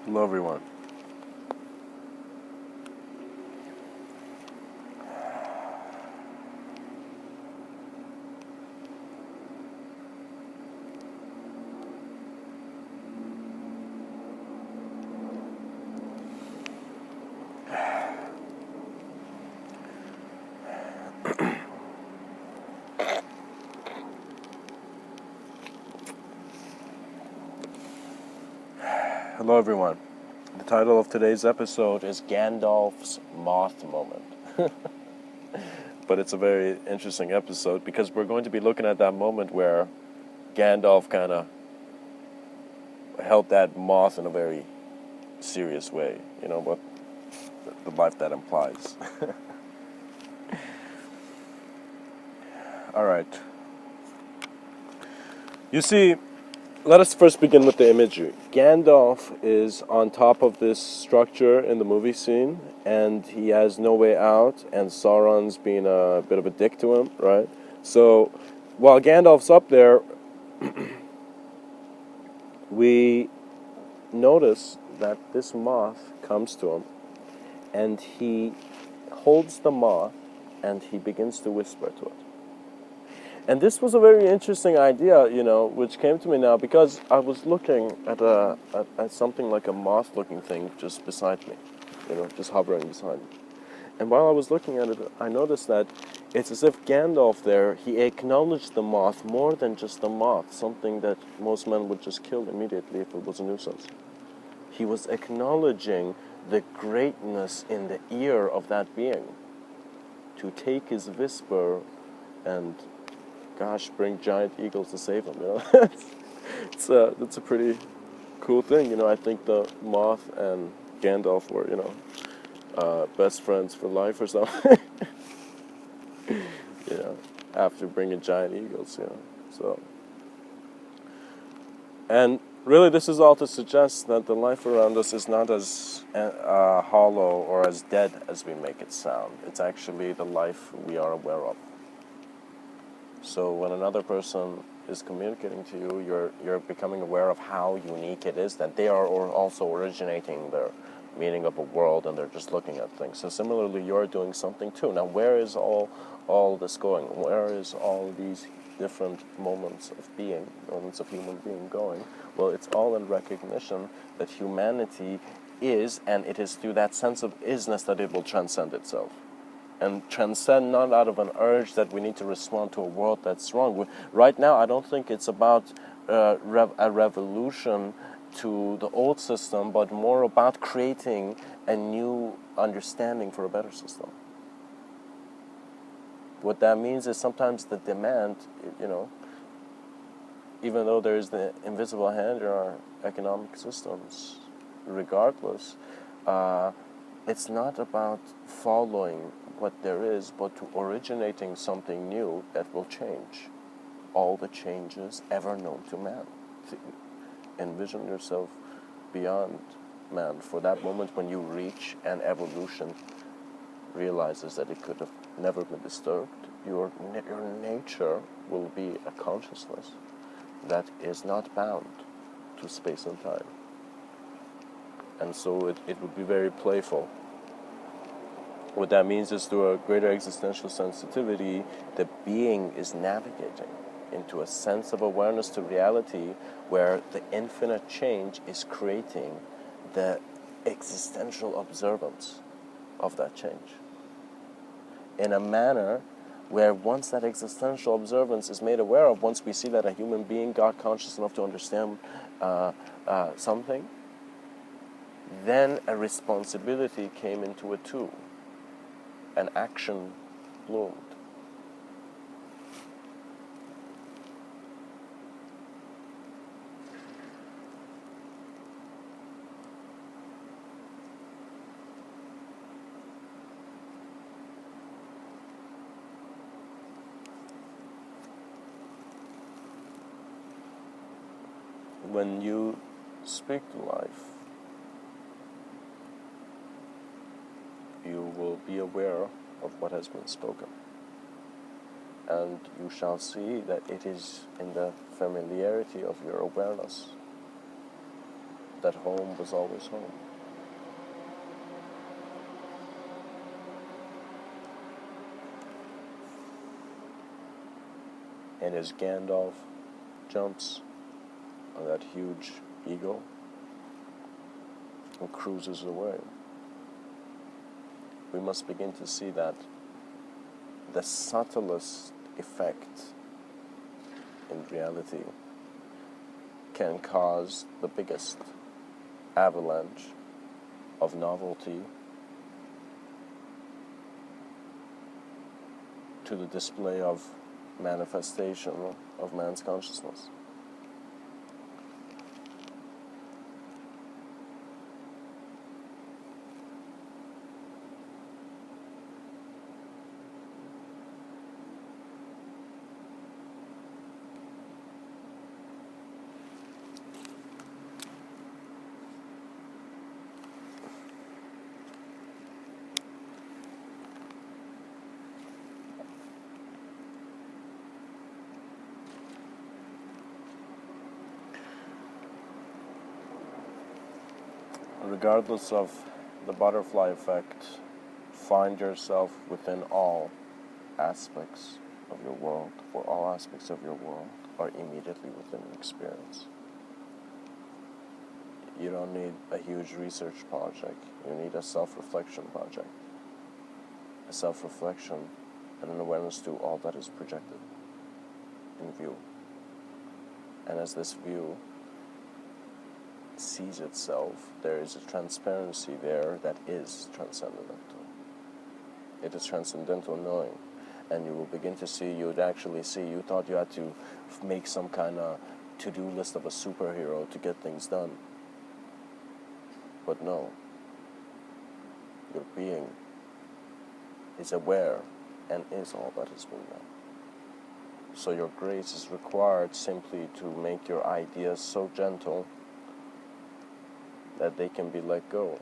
Hello, everyone. Hello, everyone. The title of today's episode is Gandalf's Moth Moment. But it's a very interesting episode because we're going to be looking at that moment where Gandalf kind of held that moth in a very serious way. You know, what the life that implies. All right. You see, let us first begin with the imagery. Gandalf is on top of this structure in the movie scene, and he has no way out, and Sauron's being a bit of a dick to him, right? So, while Gandalf's up there, we notice that this moth comes to him, and he holds the moth, and he begins to whisper to it. And this was a very interesting idea, which came to me now because I was looking at something like a moth-looking thing just beside me, just hovering beside me. And while I was looking at it, I noticed that it's as if Gandalf there, he acknowledged the moth more than just the moth, something that most men would just kill immediately if it was a nuisance. He was acknowledging the greatness in the ear of that being, to take his whisper and bring giant eagles to save him. It's a pretty cool thing. I think the moth and Gandalf were, best friends for life or something. After bringing giant eagles. So, and really, this is all to suggest that the life around us is not as hollow or as dead as we make it sound. It's actually the life we are aware of. So when another person is communicating to you, you're becoming aware of how unique it is, that they are also originating their meaning of a world, and they're just looking at things. So similarly, you're doing something too. Now, where is all this going? Where is all these different moments of being, moments of human being going? Well, it's all in recognition that humanity is, and it is through that sense of isness that it will transcend itself. And transcend not out of an urge that we need to respond to a world that's wrong. Right now, I don't think it's about a revolution to the old system, but more about creating a new understanding for a better system. What that means is sometimes the demand, even though there is the invisible hand in our economic systems, regardless, it's not about following what there is, but to originating something new that will change all the changes ever known to man. Envision yourself beyond man for that moment when you reach and evolution realizes that it could have never been disturbed. Your nature will be a consciousness that is not bound to space and time. And so it would be very playful. What that means is through a greater existential sensitivity, the being is navigating into a sense of awareness to reality where the infinite change is creating the existential observance of that change. In a manner where once that existential observance is made aware of, once we see that a human being got conscious enough to understand something, then a responsibility came into it too. An action bloomed. When you speak to life, you will be aware of what has been spoken. And you shall see that it is in the familiarity of your awareness that home was always home. And as Gandalf jumps on that huge eagle and cruises away, we must begin to see that the subtlest effect in reality can cause the biggest avalanche of novelty to the display of manifestation of man's consciousness. Regardless of the butterfly effect, find yourself within all aspects of your world, for all aspects of your world are immediately within an experience. You don't need a huge research project, you need a self-reflection project. A self-reflection and an awareness to all that is projected in view. And as this view sees itself, there is a transparency there that is transcendental. It is transcendental knowing. And you will begin to see, you would actually see, you thought you had to make some kind of to-do list of a superhero to get things done. But no. Your being is aware and is all that is being done. So your grace is required simply to make your ideas so gentle that they can be let go.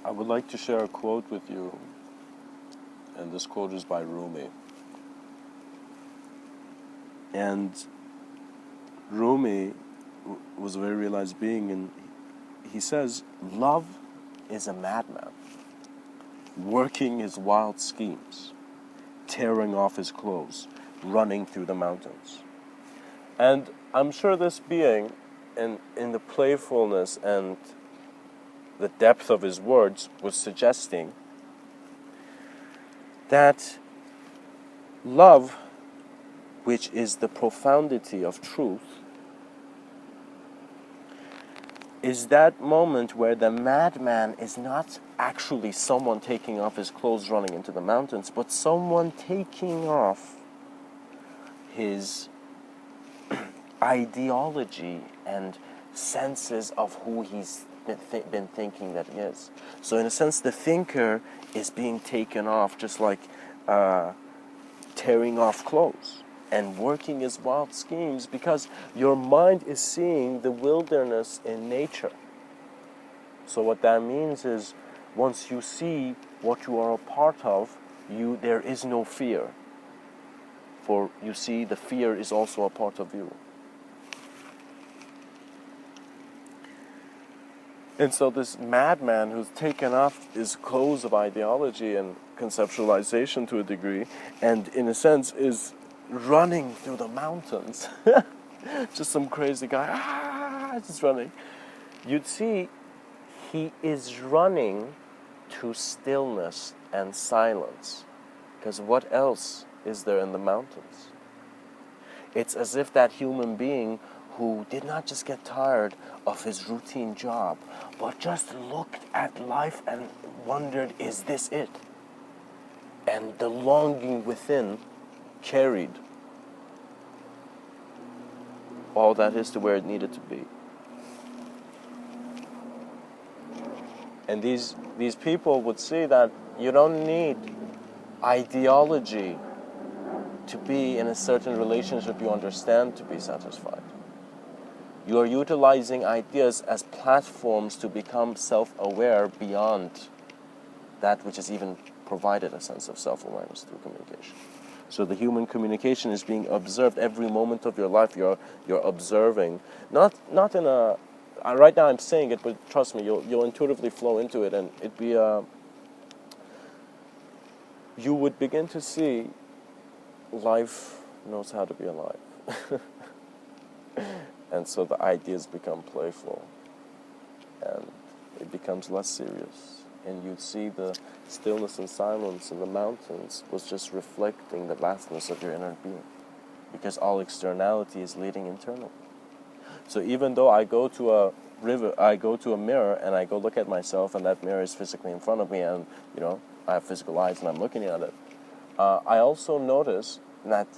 I would like to share a quote with you, and this quote is by Rumi. And Rumi was a very realized being, and he says, love is a madman, working his wild schemes, tearing off his clothes, running through the mountains. And I'm sure this being, in the playfulness and the depth of his words, was suggesting that love, which is the profundity of truth, is that moment where the madman is not actually someone taking off his clothes running into the mountains, but someone taking off his ideology and senses of who he's been thinking that he is. So in a sense, the thinker is being taken off, just like tearing off clothes and working his wild schemes, because your mind is seeing the wilderness in nature. So what that means is, once you see what you are a part of, there is no fear. For you see, the fear is also a part of you. And so this madman who's taken off his clothes of ideology and conceptualization to a degree, and in a sense is running through the mountains, just some crazy guy, just running. You'd see he is running to stillness and silence, because what else is there in the mountains? It's as if that human being who did not just get tired of his routine job, but just looked at life and wondered, is this it? And the longing within carried all that is to where it needed to be. And these people would see that you don't need ideology to be in a certain relationship you understand to be satisfied. You are utilizing ideas as platforms to become self-aware beyond that which is even provided a sense of self-awareness through communication. So the human communication is being observed every moment of your life. You're observing, not in a. Right now I'm saying it, but trust me, you'll intuitively flow into it, and it'd be you would begin to see life knows how to be alive, and so the ideas become playful, and it becomes less serious. And you'd see the stillness and silence in the mountains was just reflecting the vastness of your inner being, because all externality is leading internal. So even though I go to a river, I go to a mirror and I go look at myself, and that mirror is physically in front of me, and I have physical eyes and I'm looking at it, I also notice that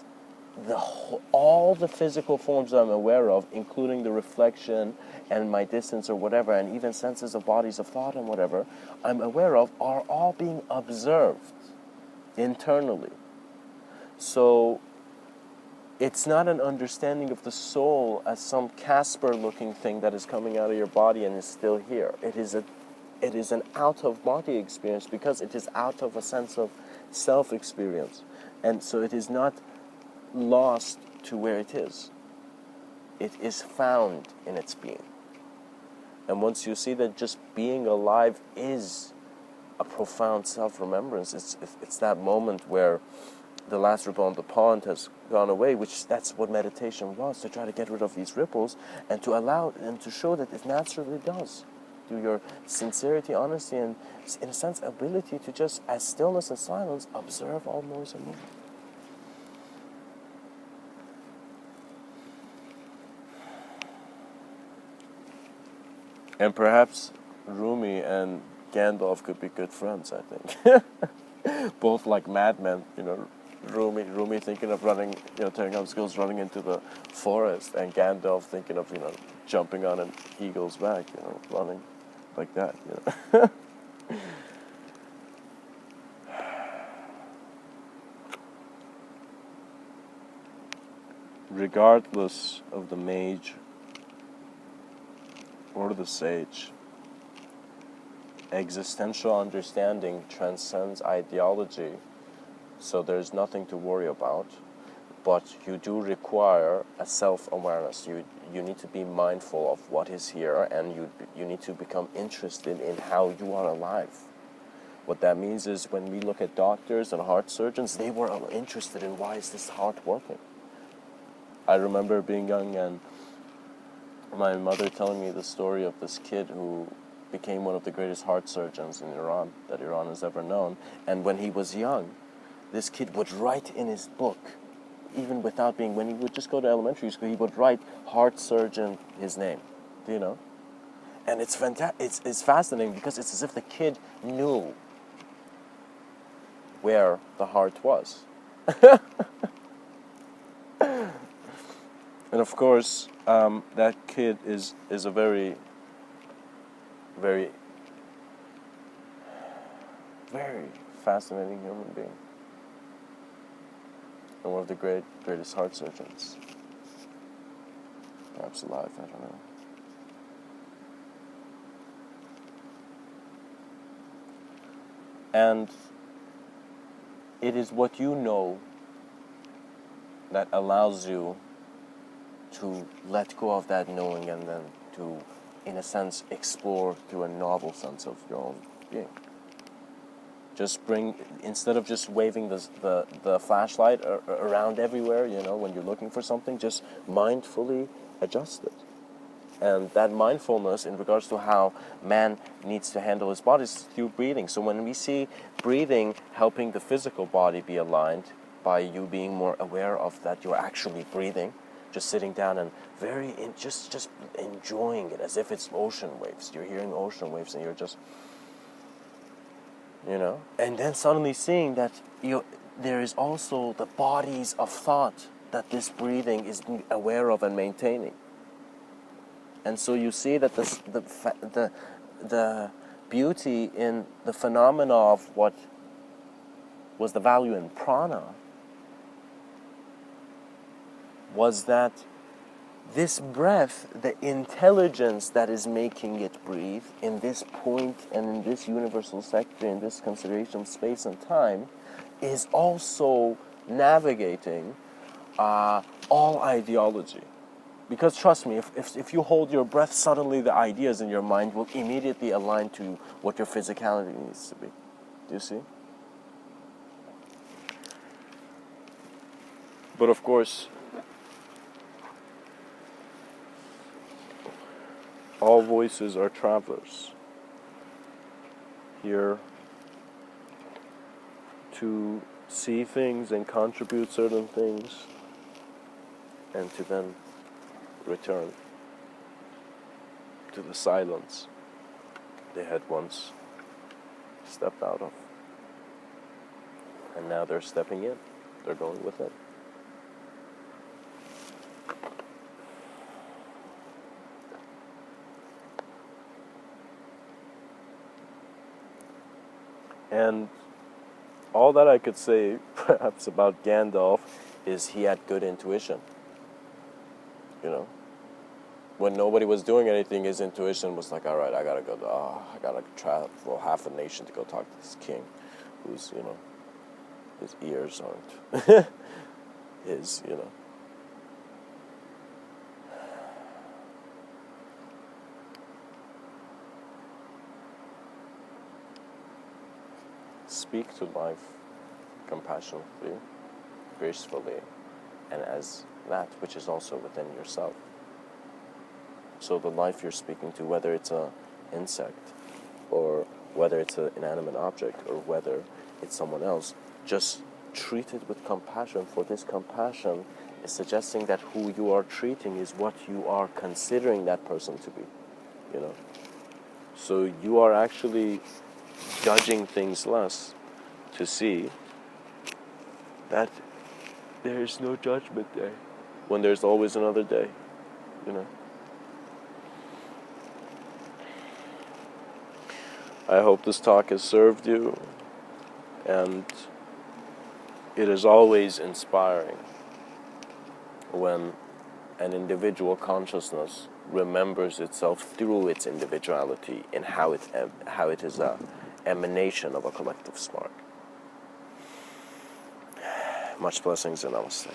all the physical forms that I'm aware of, including the reflection and my distance or whatever, and even senses of bodies of thought and whatever I'm aware of, are all being observed internally. So it's not an understanding of the soul as some Casper-looking thing that is coming out of your body and is still here. It is an out-of-body experience, because it is out of a sense of self-experience. And so it is not lost to where it is. It is found in its being. And once you see that just being alive is a profound self-remembrance, it's that moment where the last ripple on the pond has gone away, which that's what meditation was, to try to get rid of these ripples and to allow and to show that it naturally does, through your sincerity, honesty, and in a sense ability to just, as stillness and silence, observe all noise and movement. And perhaps Rumi and Gandalf could be good friends, I think. Both like madmen, Rumi thinking of running, turning on skills, running into the forest, and Gandalf thinking of, jumping on an eagle's back, running like that, Regardless of the mage or the sage, existential understanding transcends ideology, so there's nothing to worry about, but you do require a self-awareness. You need to be mindful of what is here, and you need to become interested in how you are alive. What that means is, when we look at doctors and heart surgeons, they were interested in, why is this heart working? I remember being young and my mother telling me the story of this kid who became one of the greatest heart surgeons in Iran that Iran has ever known. And when he was young, this kid would write in his book, even without being, when he would just go to elementary school, he would write heart surgeon, his name, And it's it's fascinating, because it's as if the kid knew where the heart was. And of course, that kid is a very, very, very fascinating human being, and one of the greatest heart surgeons, perhaps alive, I don't know. And it is what you know that allows you to let go of that knowing, and then to, in a sense, explore through a novel sense of your own being. Instead of just waving the flashlight around everywhere, when you're looking for something, just mindfully adjust it. And that mindfulness in regards to how man needs to handle his body is through breathing. So when we see breathing helping the physical body be aligned, by you being more aware of that you're actually breathing, just sitting down and just enjoying it as if it's ocean waves. You're hearing ocean waves, and you're just, and then suddenly seeing that there is also the bodies of thought that this breathing is aware of and maintaining. And so you see that the beauty in the phenomena of what was the value in prana was that this breath, the intelligence that is making it breathe in this point and in this universal sector, in this consideration of space and time, is also navigating all ideology. Because trust me, if you hold your breath, suddenly the ideas in your mind will immediately align to what your physicality needs to be. Do you see? But of course, all voices are travelers, here to see things and contribute certain things, and to then return to the silence they had once stepped out of. And now they're stepping in, they're going with it. And all that I could say, perhaps, about Gandalf is he had good intuition. You know? When nobody was doing anything, his intuition was like, all right, I gotta go, I gotta travel half a nation to go talk to this king who's, you know, his ears aren't his, you know. Speak to life compassionately, gracefully, and as that which is also within yourself. So the life you're speaking to, whether it's an insect, or whether it's an inanimate object, or whether it's someone else, just treat it with compassion, for this compassion is suggesting that who you are treating is what you are considering that person to be, you know. So you are actually judging things less to see that there is no judgment day when there's always another day, you know. I hope this talk has served you, and it is always inspiring when an individual consciousness remembers itself through its individuality and how it is a emanation of a collective spark. Much blessings and namaste.